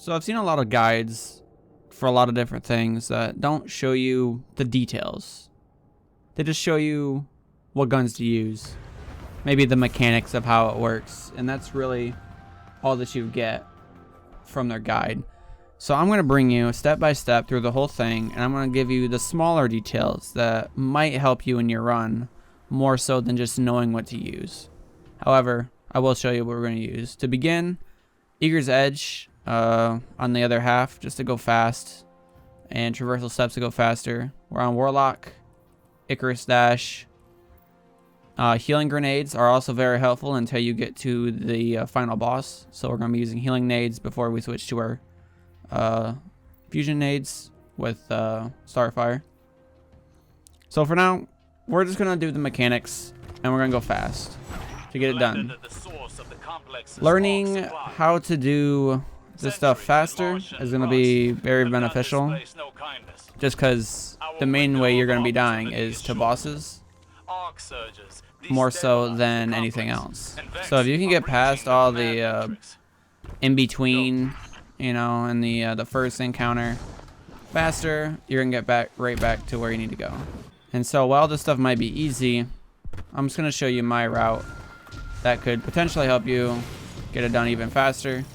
So I've seen a lot of guides for a lot of different things that don't show you the details. They just show you what guns to use. Maybe the mechanics of how it works. And that's really all that you get from their guide. So I'm going to bring you step by step through the whole thing, and I'm going to give you the smaller details that might help you in your run more so than just knowing what to use. However, I will show you what we're going to use. To begin, Eager's Edge on the other half just to go fast, and Traversal Steps to go faster. We're on Warlock, Icarus Dash. Healing Grenades are also very helpful until you get to the final boss. So we're going to be using Healing Nades before we switch to our Fusion Nades with Starfire. So for now, we're just going to do the mechanics, and we're going to go fast to get it done. Learning how to do this stuff faster is going to be very beneficial, just because the main way you're going to be dying is to bosses, more so than anything else. So if you can get past all the in between, you know, and the first encounter faster, you're gonna get right back to where you need to go. And so while this stuff might be easy, I'm just gonna show you my route that could potentially help you get it done even faster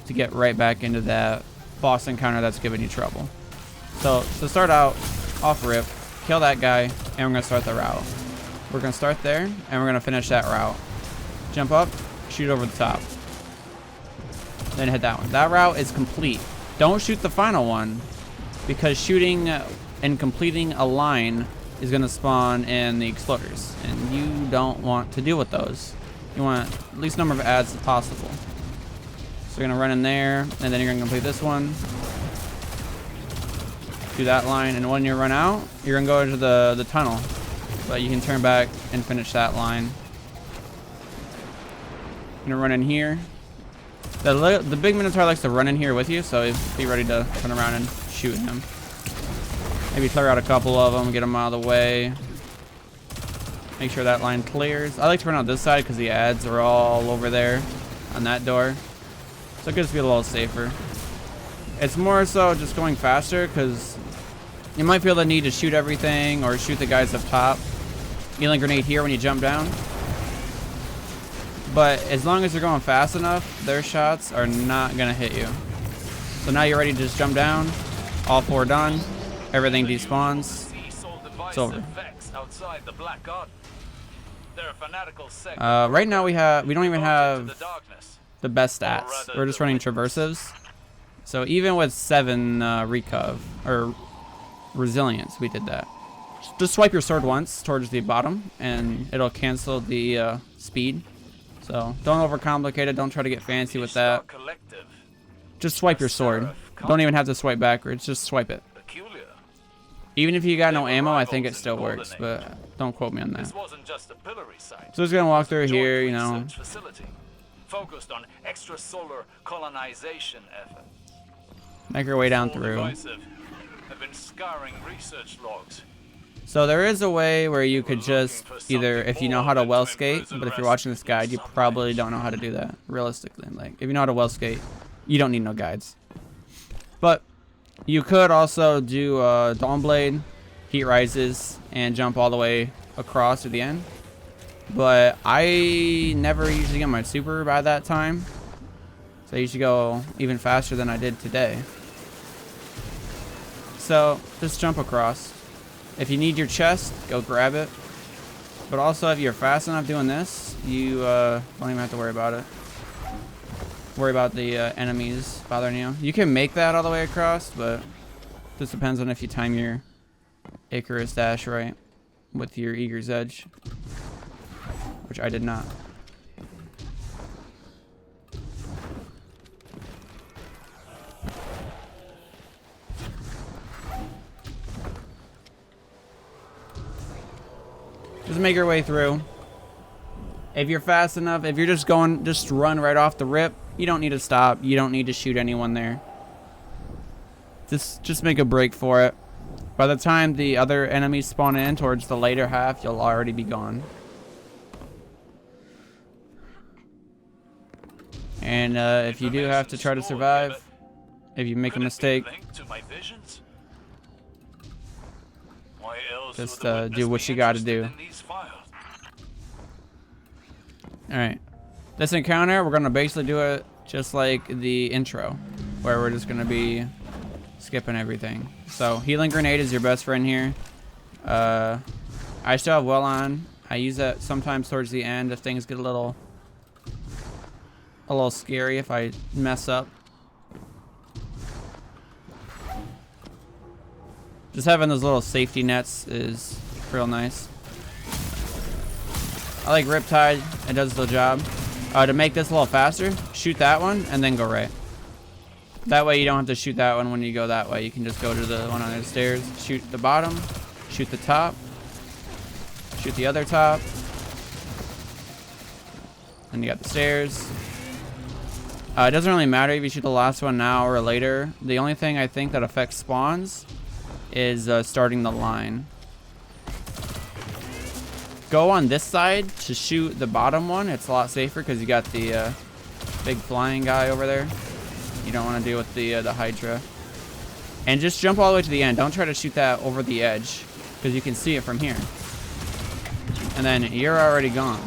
to get right back into that boss encounter that's giving you trouble. So to start out, off rip, kill that guy, and we're gonna start the route. We're gonna start there, and we're gonna finish that route. Jump up, shoot over the top, then hit that one. That route is complete. Don't shoot the final one, because shooting and completing a line is gonna spawn in the exploders, and you don't want to deal with those. You want at least number of adds as possible. So you're gonna run in there, and then you're gonna complete this one. Do that line, and when you run out, you're gonna go into the tunnel. But you can turn back and finish that line. I'm gonna run in here. The big Minotaur likes to run in here with you, so be ready to turn around and shoot him. Maybe clear out a couple of them, get them out of the way. Make sure that line clears. I like to run out this side because the ads are all over there on that door. So it gets to be a little safer. It's more so just going faster because you might feel the need to shoot everything or shoot the guys up top. Healing Grenade here when you jump down. But as long as you're going fast enough, their shots are not going to hit you. So now you're ready to just jump down. All four done. Everything despawns. It's over. Right now we don't even have the best stats. We're just running traversives. So even with 7 recov or resilience, we did that. Just swipe your sword once towards the bottom, and it'll cancel the speed. So don't overcomplicate it. Don't try to get fancy with that. Just swipe your sword. Don't even have to swipe backwards. Just swipe it. Even if you got no ammo, I think it still works, but don't quote me on that. So just gonna walk through here, you know. Focused on extrasolar colonization effort. Make your way down through. Have been scouring research logs. So there is a way where you could just either, if you know how to well skate, but if you're watching this guide, you probably don't know how to do that realistically. Like if you know how to well skate, you don't need no guides. But you could also do Dawnblade, Heat Rises, and jump all the way across to the end. But I never usually get my super by that time, so I usually go even faster than I did today. So just jump across. If you need your chest, go grab it. But also, if you're fast enough doing this, you don't even have to worry about it. Worry about the enemies bothering you. You can make that all the way across, but this depends on if you time your Icarus Dash right with your Eager's Edge, which I did not. Just make your way through. If you're fast enough, if you're just going, just run right off the rip. You don't need to stop. You don't need to shoot anyone there. Just make a break for it. By the time the other enemies spawn in towards the later half, you'll already be gone. And if you do have to try to survive, If you make Could a it be mistake, linked to my visions? Why else just would the do what witness you be got to interested do. in these files? All right. This encounter, we're gonna basically do it just like the intro, where we're just gonna be skipping everything. So healing grenade is your best friend here. I still have well on. I use that sometimes towards the end if things get a little scary if I mess up. Just having those little safety nets is real nice. I like Riptide. It does the job. To make this a little faster, shoot that one and then go right. That way you don't have to shoot that one when you go that way. You can just go to the one on the stairs, shoot the bottom, shoot the top, shoot the other top. And you got the stairs. It doesn't really matter if you shoot the last one now or later. The only thing I think that affects spawns is starting the line. Go on this side to shoot the bottom one. It's a lot safer because you got the big flying guy over there. You don't want to deal with the Hydra. And just jump all the way to the end. Don't try to shoot that over the edge because you can see it from here. And then you're already gone.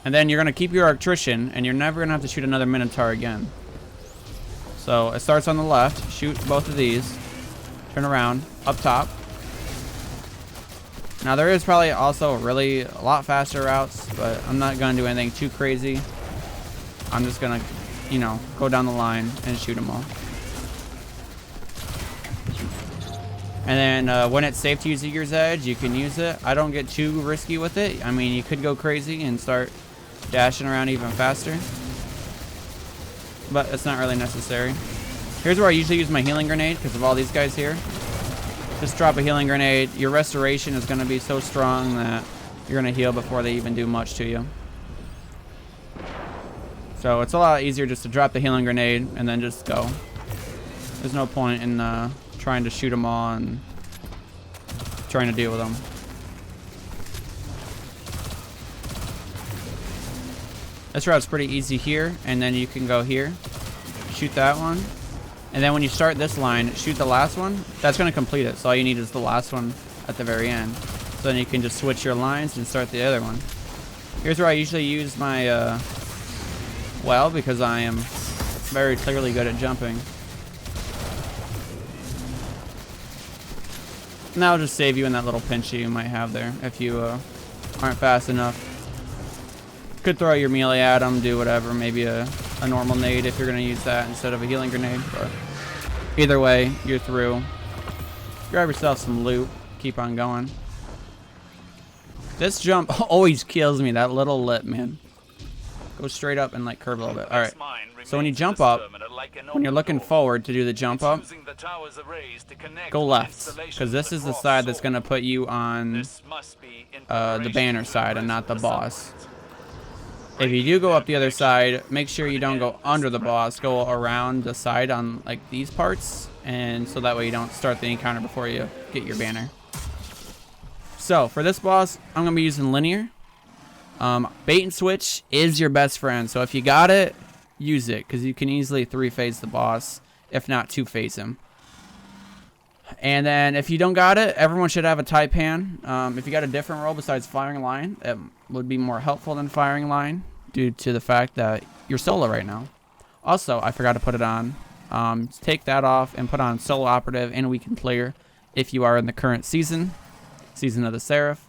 And then you're going to keep your Electrician, and you're never going to have to shoot another Minotaur again. So it starts on the left. Shoot both of these. Turn around. Up top. Now there is probably also really a lot faster routes, but I'm not going to do anything too crazy. I'm just going to, you know, go down the line and shoot them all. And then when it's safe to use Eager's Edge, you can use it. I don't get too risky with it. I mean, you could go crazy and start dashing around even faster, but it's not really necessary. Here's where I usually use my healing grenade because of all these guys here. Just drop a healing grenade. Your restoration is going to be so strong that you're going to heal before they even do much to you. So it's a lot easier just to drop the healing grenade and then just go. There's no point in trying to shoot them all and trying to deal with them. This route's pretty easy here, and then you can go here, shoot that one, and then when you start this line, shoot the last one. That's going to complete it, so all you need is the last one at the very end. So then you can just switch your lines and start the other one. Here's where I usually use my well, because I am very clearly good at jumping. And that'll just save you in that little pinch you might have there if you aren't fast enough. Could throw your melee at them, do whatever, maybe a normal nade if you're going to use that instead of a healing grenade. But either way, you're through. Grab yourself some loot, keep on going. This jump always kills me, that little lip, man. Go straight up and like curve a little bit. Alright, so when you jump up, when you're looking forward to do the jump up, go left, because this is the side that's going to put you on the banner side and not the boss. If you do go up the other side, make sure you don't go under the boss. Go around the side on like these parts, and so that way you don't start the encounter before you get your banner. So for this boss, I'm gonna be using linear. Bait and switch is your best friend. So if you got it, use it, because you can easily 3-phase the boss, if not 2-phase him. And then if you don't got it, everyone should have a Taipan. If you got a different role besides firing line, it would be more helpful than firing line due to the fact that you're solo right now. Also, I forgot to put it on. Take that off and put on solo operative and weekend player if you are in the current season of the Seraph.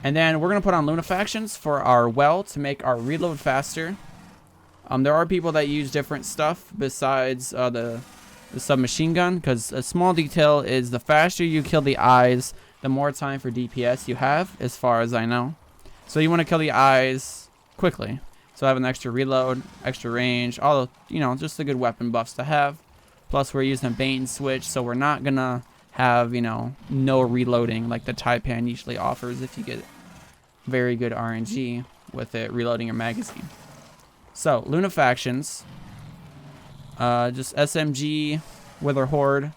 And then we're going to put on Lunafactions for our well to make our reload faster. There are people that use different stuff besides the submachine gun, because a small detail is the faster you kill the eyes, the more time for DPS you have, as far as I know. So you want to kill the eyes quickly. So have an extra reload, extra range, all the, you know, just the good weapon buffs to have. Plus we're using a bait and switch, so we're not going to have, you know, no reloading like the Taipan usually offers if you get very good RNG with it reloading your magazine. So, Lunafactions. Just SMG, Wither Horde,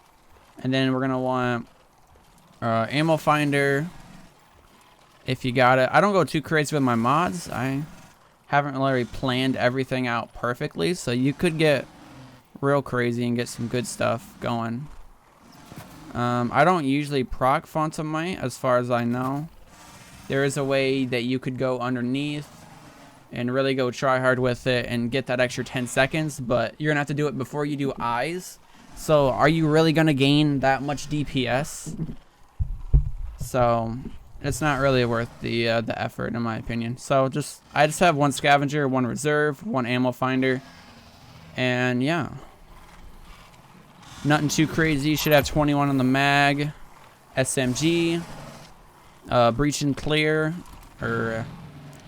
and then we're gonna want ammo finder if you got it. I don't go too crazy with my mods. I haven't really planned everything out perfectly, so you could get real crazy and get some good stuff going. I don't usually proc Phantom Might as far as I know. There is a way that you could go underneath and really go try hard with it and get that extra 10 seconds, but you're gonna have to do it before you do eyes. So are you really gonna gain that much DPS? So it's not really worth the effort, in my opinion. So I just have one scavenger, one reserve, one ammo finder, and yeah, nothing too crazy. Should have 21 on the mag, SMG, breach and clear, or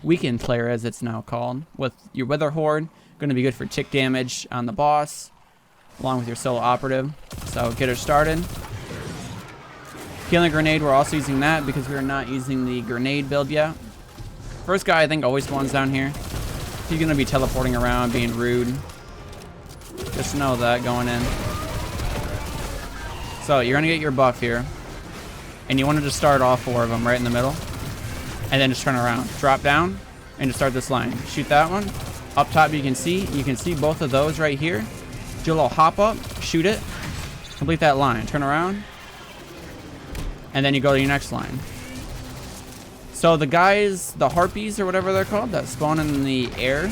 weaken clear as it's now called, with your Wither Horde. Going to be good for tick damage on the boss, along with your solo operative. So get her started. Healing grenade, we're also using that because we're not using the grenade build yet. First guy I think always spawns down here. He's going to be teleporting around, being rude. Just know that going in. So you're going to get your buff here. And you want to just start all 4 of them right in the middle. And then just turn around. Drop down and just start this line. Shoot that one. Up top you can see both of those right here. Do a little hop up, shoot it. Complete that line. Turn around. And then you go to your next line. So the guys, the harpies or whatever they're called, that spawn in the air,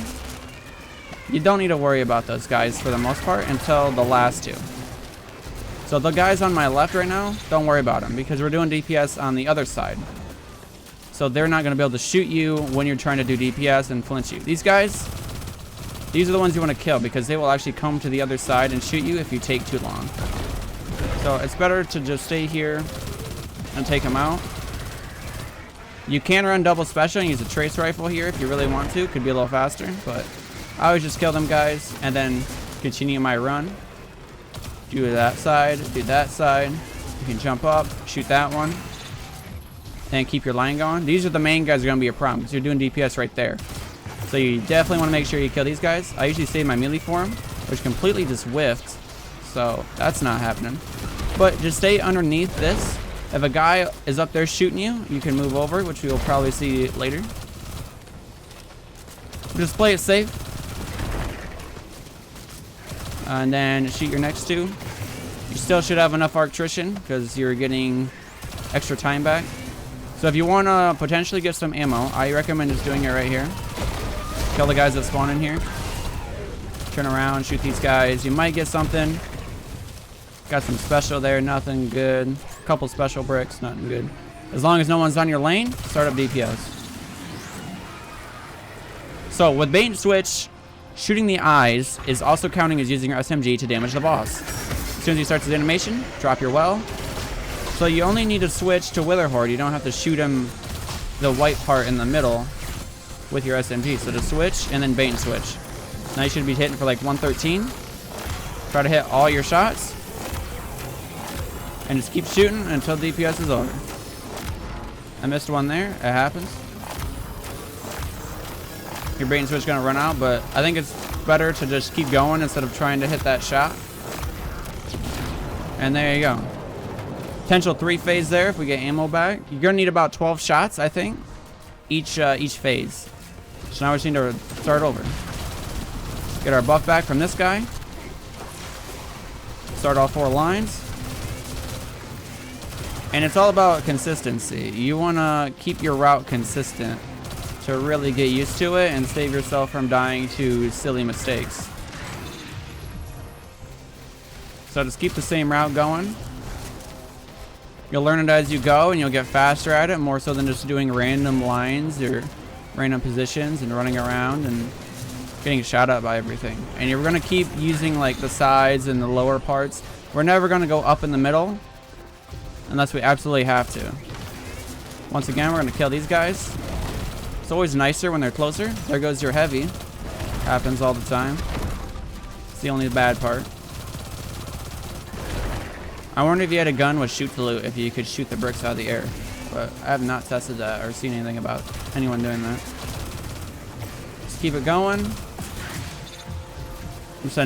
you don't need to worry about those guys for the most part until the last 2. So the guys on my left right now, don't worry about them because we're doing DPS on the other side. So they're not going to be able to shoot you when you're trying to do DPS and flinch you. These guys, these are the ones you want to kill because they will actually come to the other side and shoot you if you take too long. So it's better to just stay here and take them out. You can run double special and use a trace rifle here if you really want to. Could be a little faster, but I always just kill them guys and then continue my run. Do that side, do that side. You can jump up, shoot that one, and keep your line going. These are the main guys that are going to be a problem because you're doing DPS right there. So you definitely want to make sure you kill these guys. I usually save my melee for them, which completely just whiffed. So that's not happening. But just stay underneath this. If a guy is up there shooting you, you can move over, which we will probably see later. Just play it safe. And then shoot your next 2. You still should have enough arctrition because you're getting extra time back. So if you want to potentially get some ammo, I recommend just doing it right here. Kill the guys that spawn in here. Turn around, shoot these guys. You might get something. Got some special there, nothing good. Couple special bricks, nothing good. As long as no one's on your lane, start up DPS. So with bait and switch, shooting the eyes is also counting as using your SMG to damage the boss. As soon as he starts his animation, drop your well. So you only need to switch to Wither Horde. You don't have to shoot him the white part in the middle with your SMG. So just switch and then bait and switch. Now you should be hitting for like 113. Try to hit all your shots. And just keep shooting until DPS is over. I missed one there. It happens. Your bait and switch is going to run out, but I think it's better to just keep going instead of trying to hit that shot. And there you go. Potential 3-phase there if we get ammo back. You're going to need about 12 shots, I think, each phase. So now we just need to start over. Get our buff back from this guy. Start all 4 lines. And it's all about consistency. You want to keep your route consistent to really get used to it and save yourself from dying to silly mistakes. So just keep the same route going. You'll learn it as you go and you'll get faster at it, more so than just doing random lines or random positions and running around and getting shot at by everything. And you're going to keep using like the sides and the lower parts. We're never going to go up in the middle unless we absolutely have to. Once again, we're going to kill these guys. It's always nicer when they're closer. There goes your heavy. Happens all the time. It's the only bad part. I wonder if you had a gun with shoot to loot, if you could shoot the bricks out of the air. But I have not tested that or seen anything about anyone doing that. Just keep it going. I'm just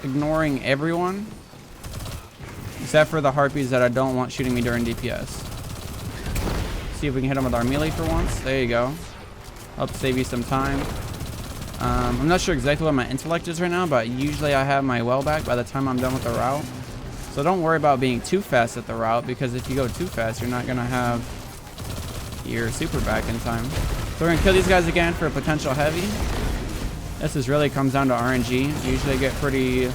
ignoring everyone. Except for the harpies that I don't want shooting me during DPS. See if we can hit them with our melee for once. There you go. Help save you some time. I'm not sure exactly what my intellect is right now, but usually I have my well back by the time I'm done with the route. So don't worry about being too fast at the route, because if you go too fast, you're not going to have your super back in time. So we're going to kill these guys again for a potential heavy. This is really comes down to RNG. Usually get pretty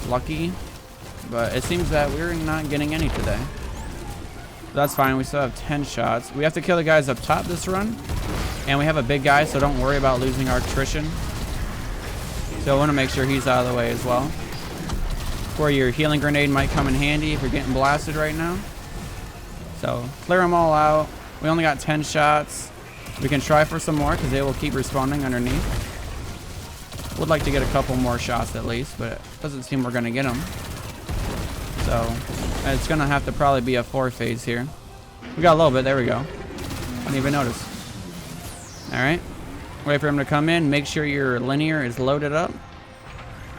lucky, but it seems that we're not getting any today. That's fine. We still have 10 shots. We have to kill the guys up top this run. And we have a big guy, so don't worry about losing our attrition. So I want to make sure he's out of the way as well. Where your healing grenade might come in handy if you're getting blasted right now. So clear them all out. We only got 10 shots. We can try for some more because they will keep respawning underneath. Would like to get a couple more shots at least, but it doesn't seem we're going to get them. So it's going to have to probably be a 4 phase here. We got a little bit. There we go. Didn't even notice. Alright. Wait for him to come in. Make sure your linear is loaded up.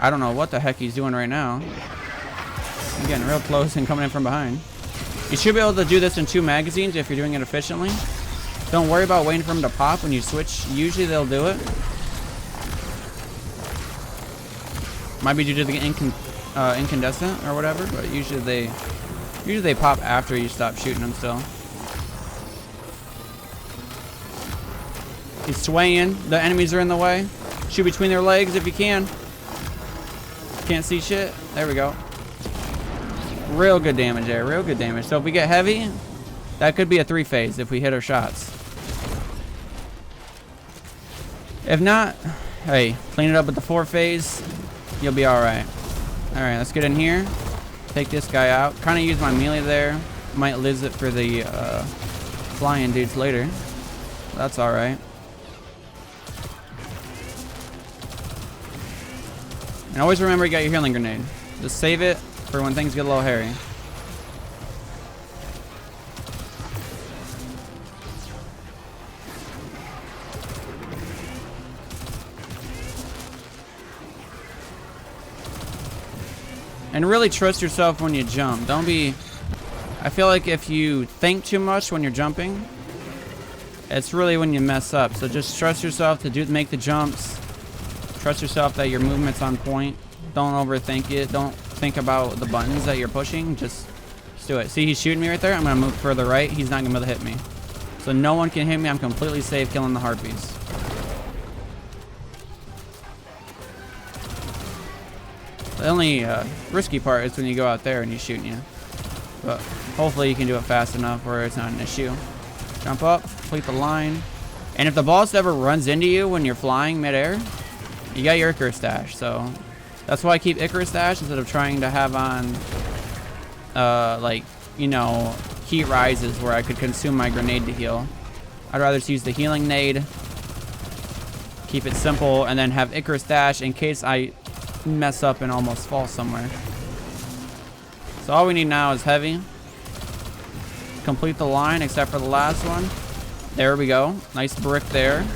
I don't know what the heck he's doing right now. I'm getting real close and coming in from behind. You should be able to do this in 2 magazines if you're doing it efficiently. Don't worry about waiting for him to pop when you switch. Usually they'll do it. Might be due to the incandescent or whatever, but usually they pop after you stop shooting them still. He's swaying. The enemies are in the way. Shoot between their legs if you can. Can't see shit. There we go. Real good damage there. Real good damage. So if we get heavy, that could be a 3 phase if we hit our shots. If not, hey, clean it up with the 4 phase. You'll be alright. Alright, let's get in here. Take this guy out. Kind of use my melee there. Might lose it for the flying dudes later. That's alright. And always remember you got your healing grenade. Just save it for when things get a little hairy. And really trust yourself when you jump. Don't be... I feel like if you think too much when you're jumping, it's really when you mess up. So just trust yourself to make the jumps. Trust yourself that your movement's on point. Don't overthink it. Don't think about the buttons that you're pushing. Just do it. See, he's shooting me right there. I'm going to move further right. He's not going to be able to hit me. So no one can hit me. I'm completely safe killing the harpies. The only risky part is when you go out there and he's shooting you. But hopefully you can do it fast enough where it's not an issue. Jump up, complete the line. And if the boss ever runs into you when you're flying midair, you got your Icarus dash. So that's why I keep Icarus dash instead of trying to have on, like, you know, heat rises where I could consume my grenade to heal. I'd rather just use the healing nade, keep it simple, and then have Icarus dash in case I mess up and almost fall somewhere. So all we need now is heavy. Complete the line except for the last one. There we go. Nice brick there.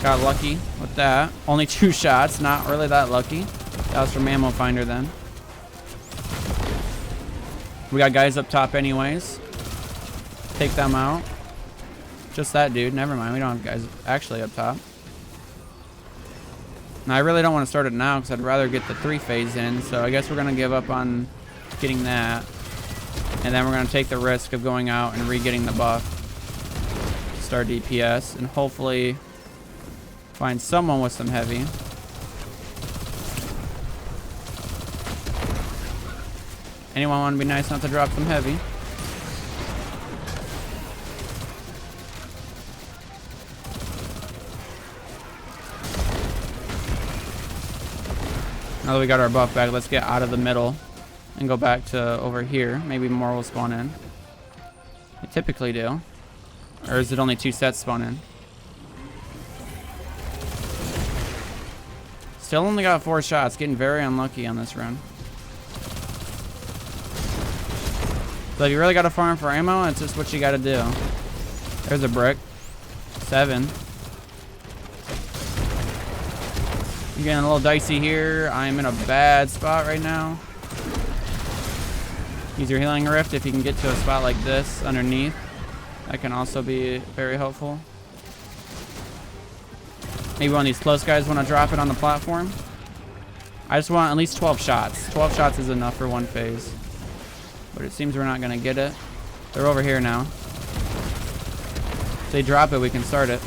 Got lucky with that. Only 2 shots. Not really that lucky. That was from Ammo Finder then. We got guys up top anyways. Take them out. Just that dude. Never mind. We don't have guys actually up top. Now, I really don't want to start it now because I'd rather get the 3 phase in. So I guess we're going to give up on getting that. And then we're going to take the risk of going out and re-getting the buff to start DPS. And hopefully find someone with some heavy. Anyone want to be nice enough to drop some heavy? Now that we got our buff back, let's get out of the middle and go back to over here. Maybe more will spawn in. They typically do. Or is it only 2 sets spawn in? Still only got 4 shots. Getting very unlucky on this run. So if you really got to farm for ammo, it's just what you got to do. There's a brick. 7. I'm getting a little dicey here. I'm in a bad spot right now. Use your healing rift if you can get to a spot like this underneath. That can also be very helpful. Maybe one of these close guys want to drop it on the platform. I just want at least 12 shots. 12 shots is enough for one phase. But it seems we're not going to get it. They're over here now. If they drop it, we can start it.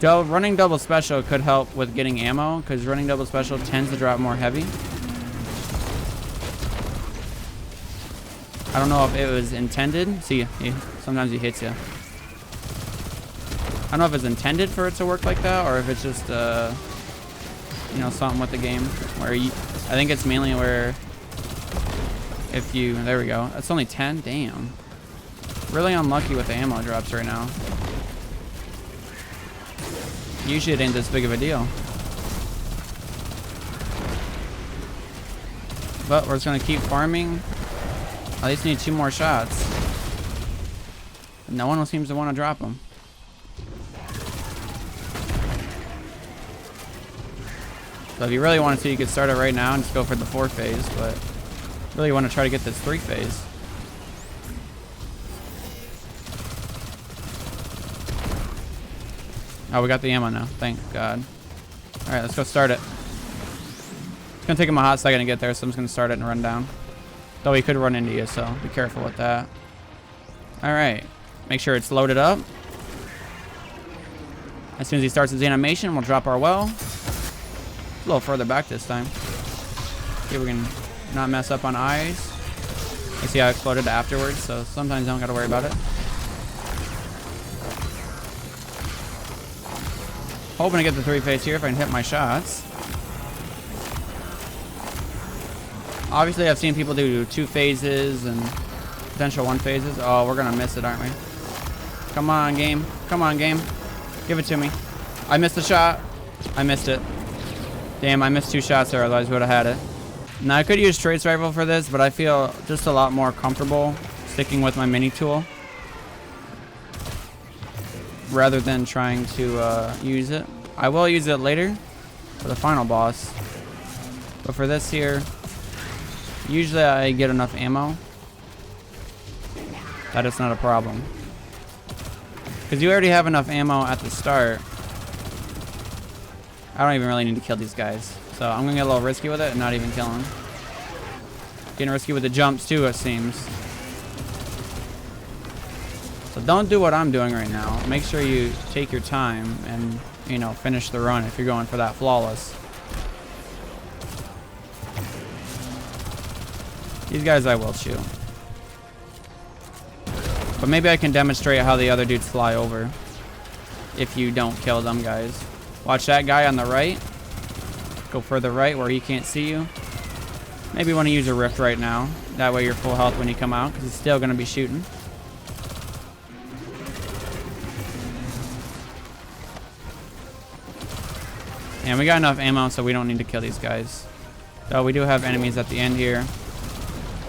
Running double special could help with getting ammo, because running double special tends to drop more heavy. I don't know if it was intended. See, sometimes he hits you. I don't know if it's intended for it to work like that, or if it's just, you know, something with the game. Where I think it's mainly where if you, there we go. That's only 10, damn. Really unlucky with the ammo drops right now. Usually it ain't this big of a deal. But we're just gonna keep farming. At least need 2 more shots. No one seems to want to drop them. So if you really wanted to, you could start it right now and just go for the 4 phase, but really want to try to get this 3 phase. Oh, we got the ammo now. Thank God. Alright, let's go start it. It's gonna take him a hot second to get there, so I'm just gonna start it and run down. Though he could run into you, so be careful with that. Alright. Make sure it's loaded up. As soon as he starts his animation, we'll drop our well. A little further back this time. See if we can not mess up on eyes. You see how it exploded afterwards, so sometimes you don't gotta worry about it. Hoping to get the 3 phase here if I can hit my shots. Obviously, I've seen people do 2 phases and potential 1 phases. Oh, we're gonna miss it, aren't we? Come on, game. Come on, game. Give it to me. I missed the shot. I missed it. Damn, I missed 2 shots there, otherwise we would have had it. Now, I could use trace rifle for this, but I feel just a lot more comfortable sticking with my mini tool rather than trying to use it. I will use it later for the final boss, but for this here, usually I get enough ammo that it's not a problem. Because you already have enough ammo at the start. I don't even really need to kill these guys. So I'm going to get a little risky with it and not even kill them. Getting risky with the jumps too, it seems. So don't do what I'm doing right now. Make sure you take your time and, you know, finish the run if you're going for that flawless. These guys I will shoot. But maybe I can demonstrate how the other dudes fly over if you don't kill them guys. Watch that guy on the right. Go further right where he can't see you. Maybe want to use a rift right now. That way you're full health when you come out, because he's still going to be shooting. And we got enough ammo, so we don't need to kill these guys. Though we do have enemies at the end here.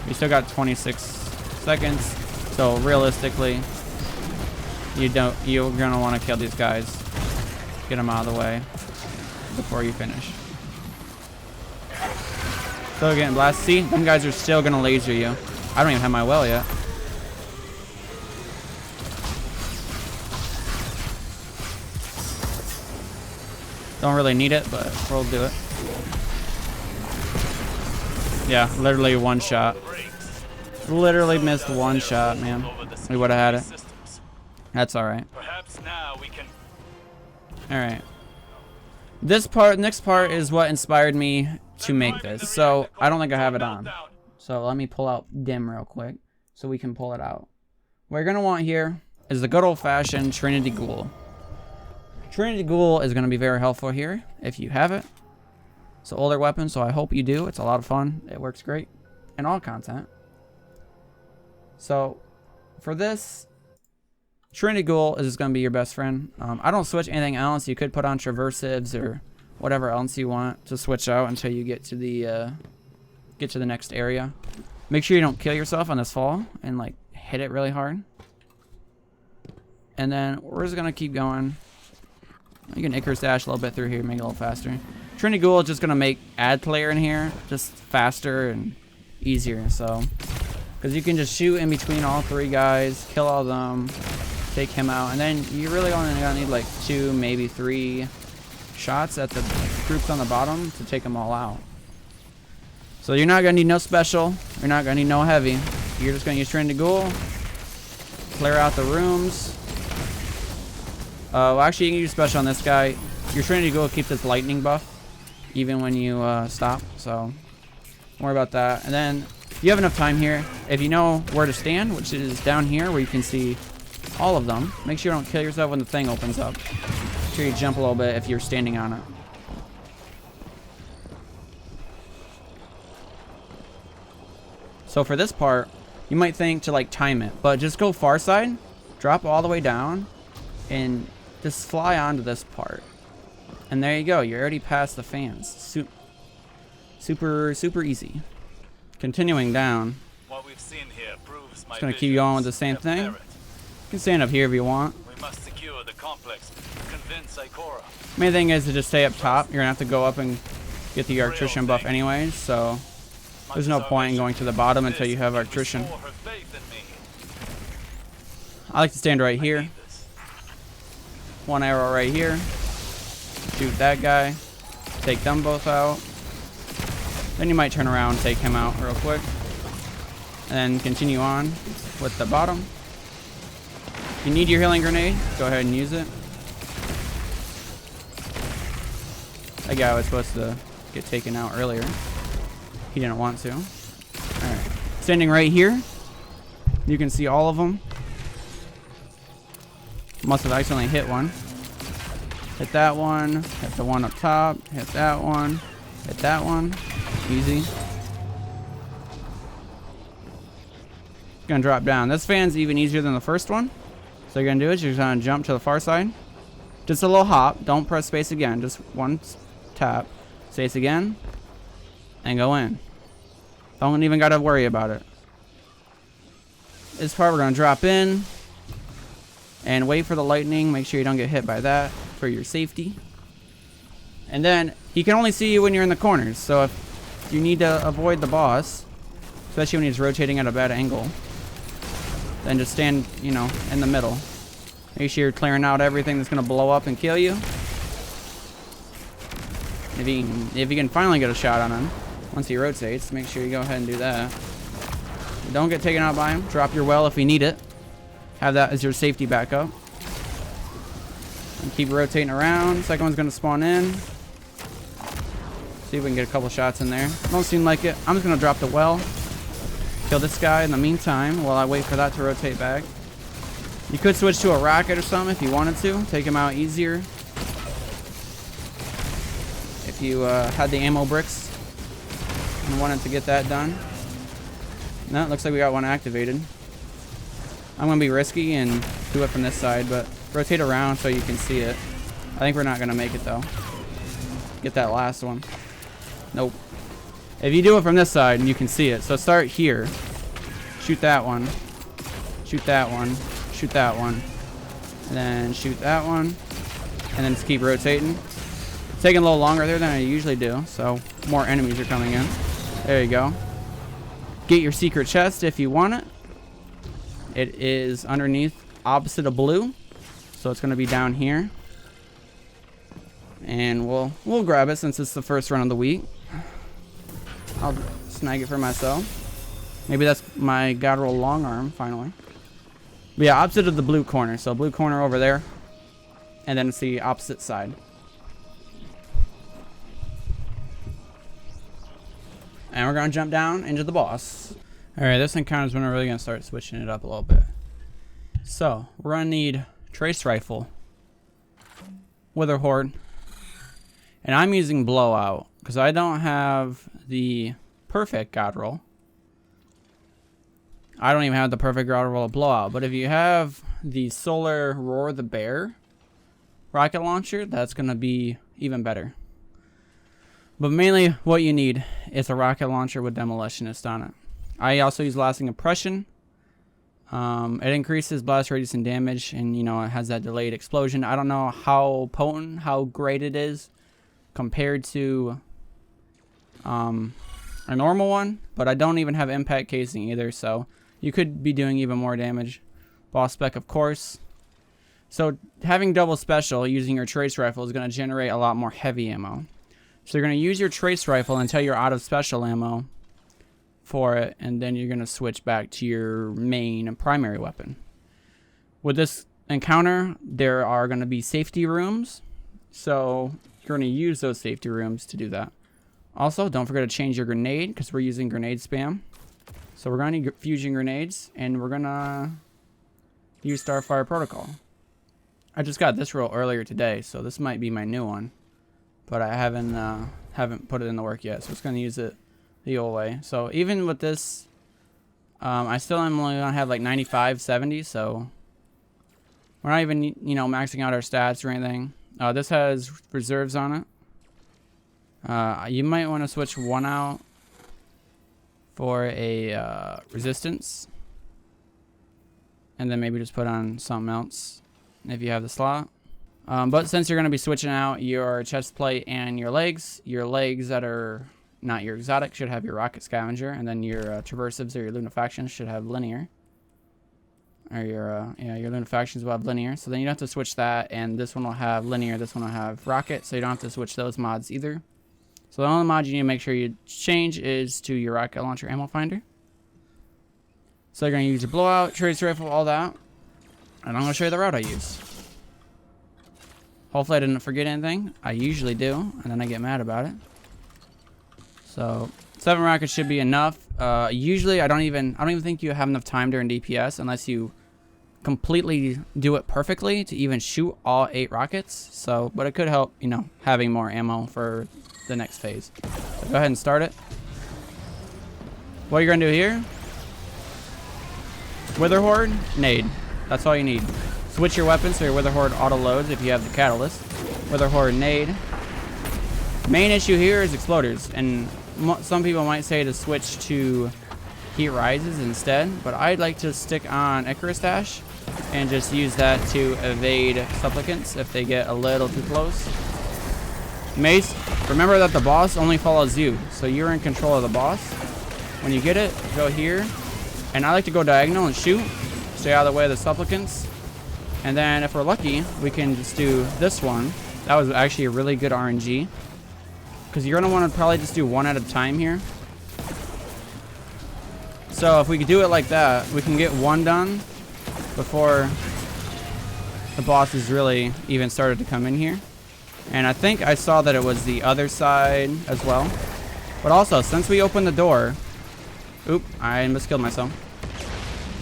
We still got 26 seconds. So realistically, you're gonna want to kill these guys. Get them out of the way before you finish. Still getting blasted. See, them guys are still gonna laser you. I don't even have my well yet. Don't really need it, but we'll do it. Yeah, literally 1 shot. Literally missed 1 shot, man. We would have had it. That's alright. Perhaps now we can. Alright. Next part is what inspired me to make this. So, I don't think I have it on. So, let me pull out dim real quick so we can pull it out. What you're going to want here is the good old-fashioned Trinity Ghoul. Trinity Ghoul is going to be very helpful here if you have it. It's an older weapon, so I hope you do. It's a lot of fun. It works great in all content. So, for this, Trinity Ghoul is going to be your best friend. I don't switch anything else. You could put on traversives or whatever else you want to switch out until you get to the next area. Make sure you don't kill yourself on this fall and like hit it really hard. And then we're just going to keep going. You can Icarus dash a little bit through here, make it a little faster. Trinity Ghoul is just going to make add player in here just faster and easier. So, because you can just shoot in between all 3 guys, kill all of them, Take him out, and then you really only gonna need like 2, maybe 3 shots at the groups on the bottom to take them all out. So you're not gonna need no special. You're not gonna need no heavy. You're just gonna use Train to Ghoul. Clear out the rooms. Well, actually, you can use special on this guy. Your Train to Ghoul keeps its lightning buff even when you stop. So don't worry about that. And then you have enough time here. If you know where to stand, which is down here where you can see all of them, make sure you don't kill yourself when the thing opens up. Make sure you jump a little bit if you're standing on it. So for this part, you might think to like time it, but just go far side, drop all the way down, and just fly onto this part. And there you go. You're already past the fans. Super easy. Continuing down. What we've seen here proves my Just gonna keep going with the same thing. You can stand up here if you want. We must secure the complex. Convince Ikora. Main thing is to just stay up top. You're gonna have to go up and get the Arctrician buff anyways, so there's no point in going to the bottom until you have Arctrician. I like to stand right here. One arrow right here. Shoot that guy. Take them both out. Then you might turn around and take him out real quick. And continue on with the bottom. If you need your healing grenade, go ahead and use it. That guy was supposed to get taken out earlier. He didn't want to. Alright. Standing right here, you can see all of them. Must have accidentally hit one. Hit that one. Hit the one up top. Hit that one. Hit that one. Easy. Gonna drop down. This fan's even easier than the first one. So you're gonna do is you're gonna jump to the far side. Just a little hop. Don't press space again. Just one tap. Space again. And go in. Don't even gotta worry about it. This part we're gonna drop in. And wait for the lightning. Make sure you don't get hit by that for your safety. And then he can only see you when you're in the corners. So if you need to avoid the boss, especially when he's rotating at a bad angle, then just stand, you know, in the middle. Make sure you're clearing out everything that's gonna blow up and kill you. If you can finally get a shot on him once he rotates, make sure you go ahead and do that. Don't get taken out by him. Drop your well if you need it. Have that as your safety backup. And keep rotating around. Second one's gonna spawn in. See if we can get a couple shots in there. Don't seem like it. I'm just gonna drop the well. Kill this guy in the meantime while I wait for that to rotate back. You could switch to a rocket or something if you wanted to. Take him out easier. If you had the ammo bricks and wanted to get that done. No, it looks like we got one activated. I'm gonna be risky and do it from this side, but rotate around so you can see it. I think we're not gonna make it though. Get that last one. Nope. If you do it from this side, you can see it. So start here. Shoot that one. Shoot that one. Shoot that one. And then shoot that one. And then just keep rotating. It's taking a little longer there than I usually do, so more enemies are coming in. There you go. Get your secret chest if you want it. It is underneath, opposite of blue. So it's going to be down here. And we'll grab it since it's the first run of the week. I'll snag it for myself. Maybe that's my God Roll long arm finally. But yeah, opposite of the blue corner. So blue corner over there. And then it's the opposite side. And we're going to jump down into the boss. Alright, this encounter is when we're really going to start switching it up a little bit. So, we're going to need Trace Rifle, Wither Horde, and I'm using Blowout because I don't have the perfect God Roll. I don't even have the perfect God Roll of Blowout, but if you have the Solar Roar the Bear rocket launcher, that's going to be even better. But mainly what you need is a rocket launcher with Demolitionist on it. I also use Lasting Impression. It increases blast radius and damage, and you know it has that delayed explosion. I don't know how potent, how great it is compared to a normal one, but I don't even have impact casing either, so you could be doing even more damage. Boss spec, of course. So having double special using your trace rifle is going to generate a lot more heavy ammo. So you're going to use your trace rifle until you're out of special ammo for it, and then you're going to switch back to your main and primary weapon. With this encounter, there are going to be safety rooms, so you're going to use those safety rooms to do that. Also, don't forget to change your grenade, because we're using grenade spam. So we're going to need fusion grenades, and we're going to use Starfire Protocol. I just got this roll earlier today, so this might be my new one. But I haven't put it in the work yet, so it's going to use it the old way. So even with this, I still am only going to have like 95, 70, so we're not even, you know, maxing out our stats or anything. This has reserves on it. You might want to switch one out for a resistance, and then maybe just put on something else if you have the slot. But since you're going to be switching out your chest plate and your legs that are not your exotic should have your rocket scavenger, and then your traversives or your lunafactions should have linear. Or your lunafactions will have linear. So then you don't have to switch that, and this one will have linear, this one will have rocket, so you don't have to switch those mods either. So the only mod you need to make sure you change is to your rocket launcher ammo finder. So you're going to use your blowout, trace rifle, all that. And I'm going to show you the route I use. Hopefully I didn't forget anything. I usually do, and then I get mad about it. So 7 rockets should be enough. Usually I don't even think you have enough time during DPS unless you completely do it perfectly to even shoot all 8 rockets. So, but it could help, you know, having more ammo for the next phase. So go ahead and start it. What you're gonna do here? Wither Horde, nade. That's all you need. Switch your weapon so your Wither Horde auto loads if you have the catalyst. Wither Horde, nade. Main issue here is exploders, and some people might say to switch to heat rises instead, but I'd like to stick on Icarus Dash and just use that to evade supplicants if they get a little too close. Mace, remember that the boss only follows you, so you're in control of the boss. When you get it, go here, and I like to go diagonal and shoot, stay out of the way of the supplicants, and then if we're lucky, we can just do this one. That was actually a really good RNG, because you're going to want to probably just do one at a time here. So if we could do it like that, we can get one done before the bosses really even started to come in here. And I think I saw that it was the other side as well. But also, since we opened the door... Oop, I miskilled myself.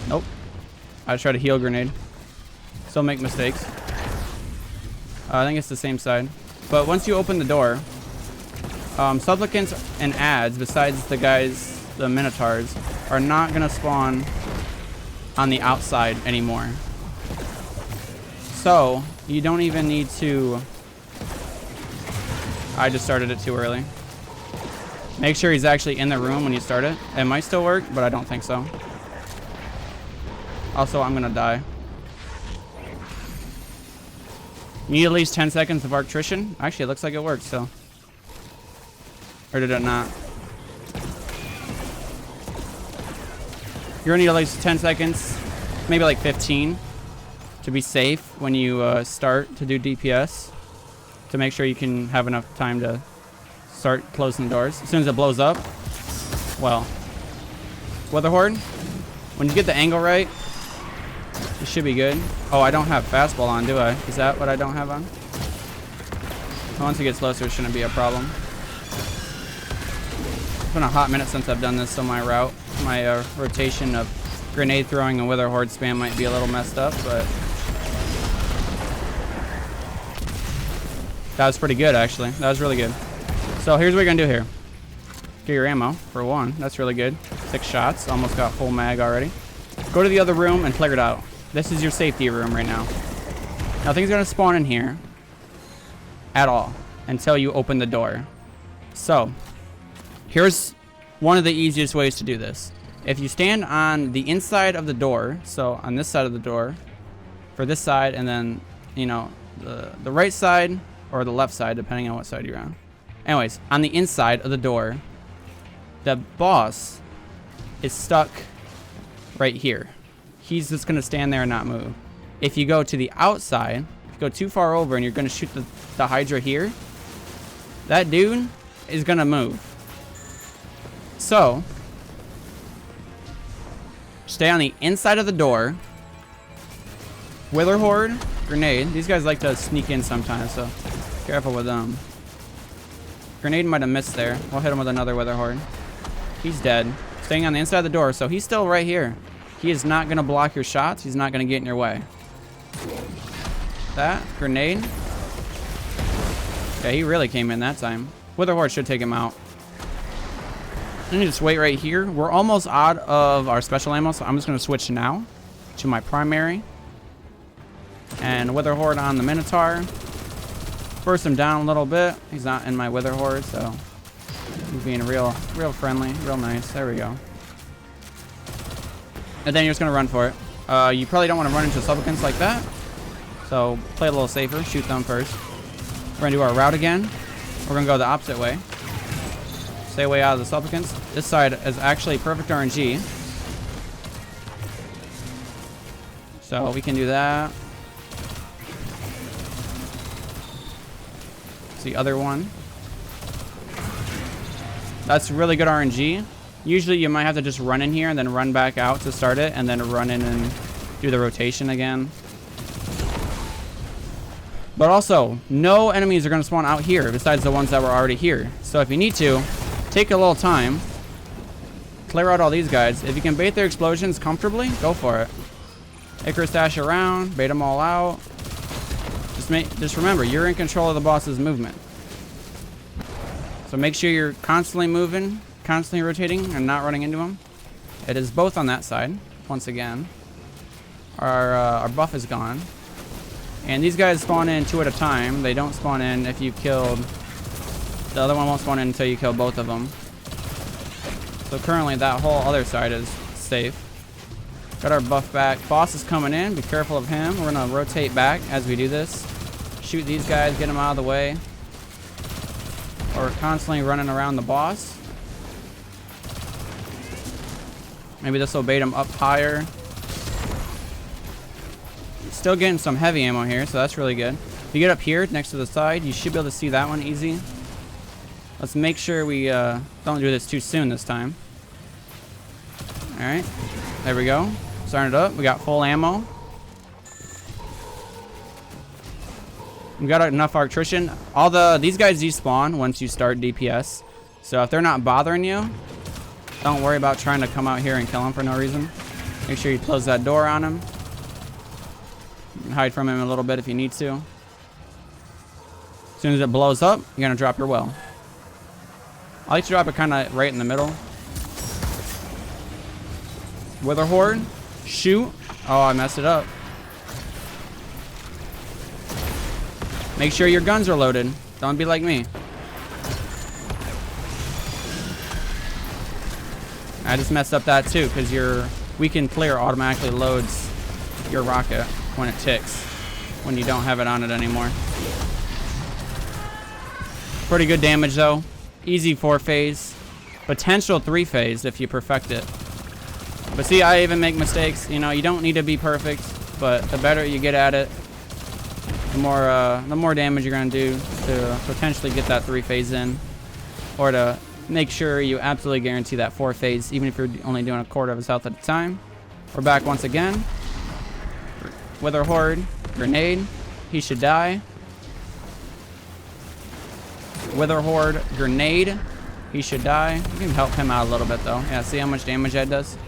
Nope. I tried to heal grenade. Still make mistakes. I think it's the same side. But once you open the door, supplicants and adds, besides the guys, the minotaurs, are not going to spawn on the outside anymore. So, you don't even need to... I just started it too early. Make sure he's actually in the room when you start it. It might still work, but I don't think so. Also, I'm going to die. You need at least 10 seconds of Arctrition. Actually, it looks like it worked, so... Or did it not? You're gonna need at least 10 seconds, maybe like 15, to be safe when you start to do DPS, to make sure you can have enough time to start closing the doors. As soon as it blows up, well, Wither Horde, when you get the angle right, it should be good. Oh, I don't have fastball on, do I? Is that what I don't have on? Once it gets closer, it shouldn't be a problem. It's been a hot minute since I've done this, so my rotation of grenade throwing and Wither Horde spam might be a little messed up, but that was pretty good, actually. That was really good. So here's what you're gonna do here. Get your ammo for one. That's really good. 6 shots. Almost got full mag already. Go to the other room and clear it out. This is your safety room right now. Nothing's gonna spawn in here at all until you open the door. So here's one of the easiest ways to do this. If you stand on the inside of the door, so on this side of the door, for this side, and then, you know, the right side or the left side, depending on what side you're on. Anyways, on the inside of the door, the boss is stuck right here. He's just gonna stand there and not move. if you go to the outside, if you go too far over and you're going to shoot the Hydra here, that dude is going to move. So, stay on the inside of the door. Wither Horde, grenade. These guys like to sneak in sometimes, so careful with them. Grenade might have missed there. We'll hit him with another Wither Horde. He's dead. Staying on the inside of the door, so he's still right here. He is not going to block your shots. He's not going to get in your way. That grenade. Yeah, he really came in that time. Wither Horde should take him out. Let me just wait right here. We're almost out of our special ammo, so I'm just going to switch now to my primary. And Wither Horde on the Minotaur. Burst him down a little bit. He's not in my Wither Horde, so he's being real friendly, real nice. There we go. And then you're just going to run for it. You probably don't want to run into supplicants like that. So play a little safer. Shoot them first. We're going to do our route again. We're going to go the opposite way. Stay away out of the supplicants. This side is actually perfect RNG. So we can do that. It's the other one. That's really good RNG. Usually you might have to just run in here and then run back out to start it and then run in and do the rotation again. But also, no enemies are going to spawn out here besides the ones that were already here. So if you need to, take a little time, clear out all these guys. If you can bait their explosions comfortably, go for it. Icarus dash around, bait them all out. Just remember, you're in control of the boss's movement. So make sure you're constantly moving, constantly rotating, and not running into them. It is both on that side. Once again, our buff is gone. And these guys spawn in 2 at a time. They don't spawn in if you killed... The other one won't spawn in until you kill both of them. So currently that whole other side is safe. Got our buff back. Boss is coming in. Be careful of him. We're going to rotate back as we do this. Shoot these guys. Get them out of the way. Or constantly running around the boss. Maybe this will bait him up higher. Still getting some heavy ammo here, so that's really good. If you get up here next to the side, you should be able to see that one easy. Let's make sure we don't do this too soon this time. Alright, there we go. Starting it up, we got full ammo. We got enough electrician. These guys despawn once you start DPS. So if they're not bothering you, don't worry about trying to come out here and kill them for no reason. Make sure you close that door on them. You can hide from him a little bit if you need to. As soon as it blows up, you're going to drop your well. I like to drop it kind of right in the middle. Wither Horde. Shoot. Oh, I messed it up. Make sure your guns are loaded. Don't be like me. I just messed up that too, because your weakened player automatically loads your rocket when it ticks, when you don't have it on it anymore. Pretty good damage though. Easy 4-phase. Potential 3-phase if you perfect it. But see, I even make mistakes. You know, you don't need to be perfect, but the better you get at it, the more damage you're gonna do to potentially get that 3-phase in, or to make sure you absolutely guarantee that 4-phase, even if you're only doing a quarter of his health at a time. We're back once again. Wither Horde, grenade. He should die. Wither Horde, grenade. He should die. You can help him out a little bit though. Yeah, see how much damage that does?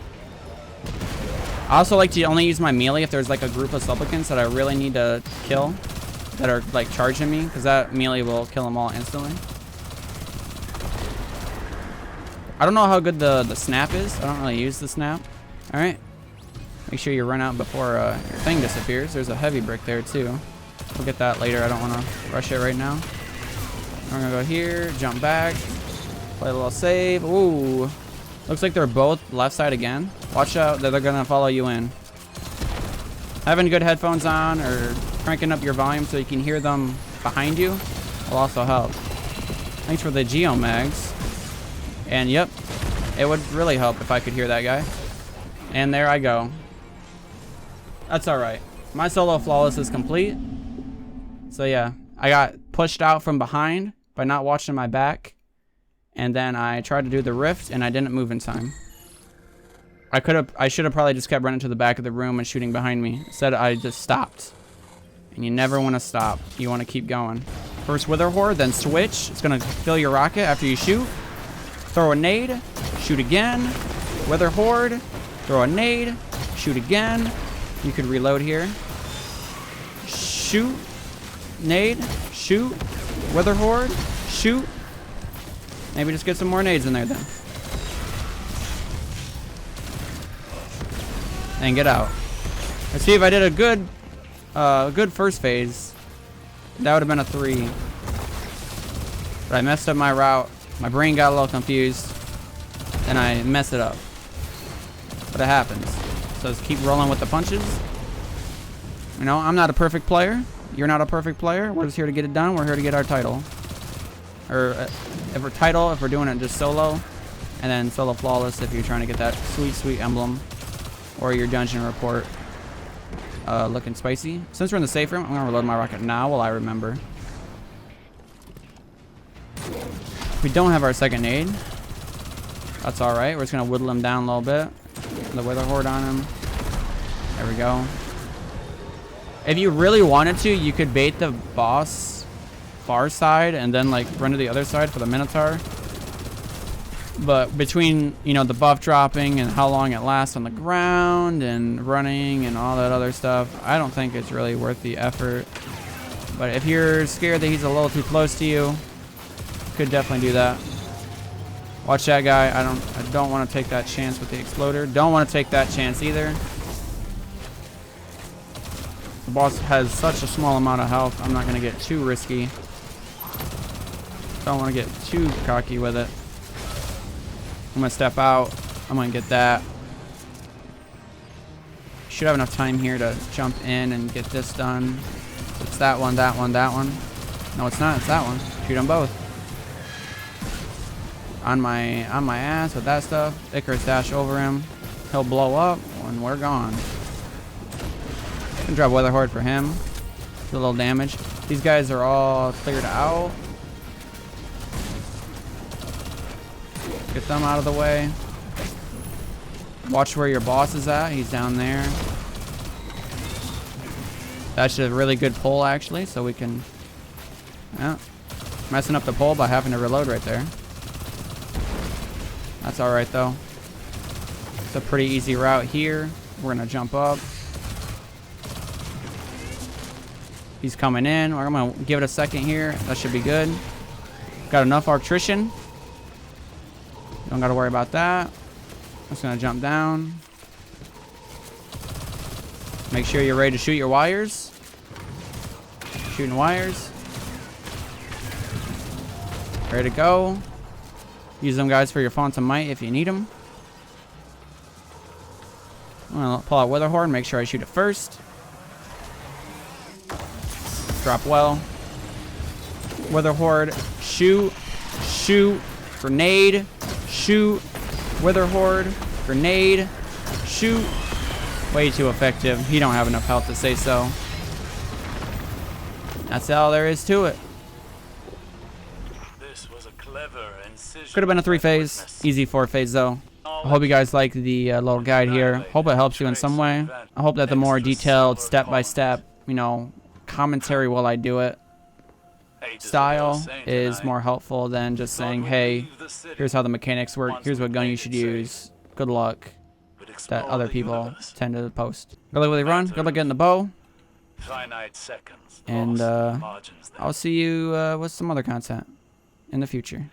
I also like to only use my melee if there's like a group of supplicants that I really need to kill, that are like charging me, because that melee will kill them all instantly. I don't know how good the snap is. I don't really use the snap. Alright. Make sure you run out before your thing disappears. There's a heavy brick there too. We'll get that later. I don't want to rush it right now. We're going to go here, jump back, play a little save. Ooh. Looks like they're both left side again. Watch out that they're going to follow you in. Having good headphones on or cranking up your volume so you can hear them behind you will also help. Thanks for the geomags. And yep, it would really help if I could hear that guy. And there I go. That's alright. My solo flawless is complete. So yeah, I got pushed out from behind by not watching my back. And then I tried to do the rift and I didn't move in time. I should have probably just kept running to the back of the room and shooting behind me. Instead, I just stopped. And you never want to stop. You want to keep going. First Wither Horde, then switch. It's going to fill your rocket after you shoot. Throw a nade. Shoot again. Wither Horde. Throw a nade. Shoot again. You could reload here. Shoot. Nade. Shoot. Wither Horde. Shoot. Maybe just get some more nades in there then. And get out. Let's see if I did a good first phase. That would have been a 3. But I messed up my route. My brain got a little confused. And I messed it up. But it happens. So just keep rolling with the punches. You know, I'm not a perfect player. You're not a perfect player. We're just here to get it done. We're here to get our title. Or if we're doing it just solo. And then solo flawless if you're trying to get that sweet, sweet emblem. Or your dungeon report looking spicy. Since we're in the safe room, I'm going to reload my rocket now while I remember. We don't have our second nade. That's alright. We're just going to whittle him down a little bit. The Wither Horde on him. There we go. If you really wanted to, you could bait the boss far side and then like run to the other side for the Minotaur. But between, you know, the buff dropping and how long it lasts on the ground and running and all that other stuff, I don't think it's really worth the effort. But if you're scared that he's a little too close to you, could definitely do that. Watch that guy. I don't want to take that chance with the exploder. Don't want to take that chance either. The boss has such a small amount of health. I'm not going to get too risky. Don't want to get too cocky with it. I'm going to step out. I'm going to get that. Should have enough time here to jump in and get this done. It's that one, that one, that one. No, it's not. It's that one. Shoot them both. On my ass with that stuff. Icarus dash over him. He'll blow up and we're gone. Can drop Wither Horde for him. Do a little damage. These guys are all cleared out. Get them out of the way. Watch where your boss is at. He's down there. That's a really good pull, actually, so we can... Yeah. Messing up the pull by having to reload right there. That's alright, though. It's a pretty easy route here. We're going to jump up. He's coming in. I'm going to give it a second here. That should be good. Got enough Arctrician. Don't got to worry about that. Just going to jump down. Make sure you're ready to shoot your wires. Shooting wires. Ready to go. Use them guys for your Fonts of Might if you need them. I'm going to pull out Wither Horde. Make sure I shoot it first. Drop well. Wither Horde. Shoot. Shoot. Grenade. Shoot. Wither Horde. Grenade. Shoot. Way too effective. He don't have enough health to say so. That's all there is to it. This was a clever incision. Could have been a 3-phase. Easy 4-phase though. I hope you guys like the little guide here. Hope it helps you in some way. I hope that the more detailed step-by-step, you know, commentary while I do it style is more helpful than just saying, hey, here's how the mechanics work, here's what gun you should use, good luck, that other people tend to post. Good luck with your run, good luck getting the bow, and I'll see you with some other content in the future.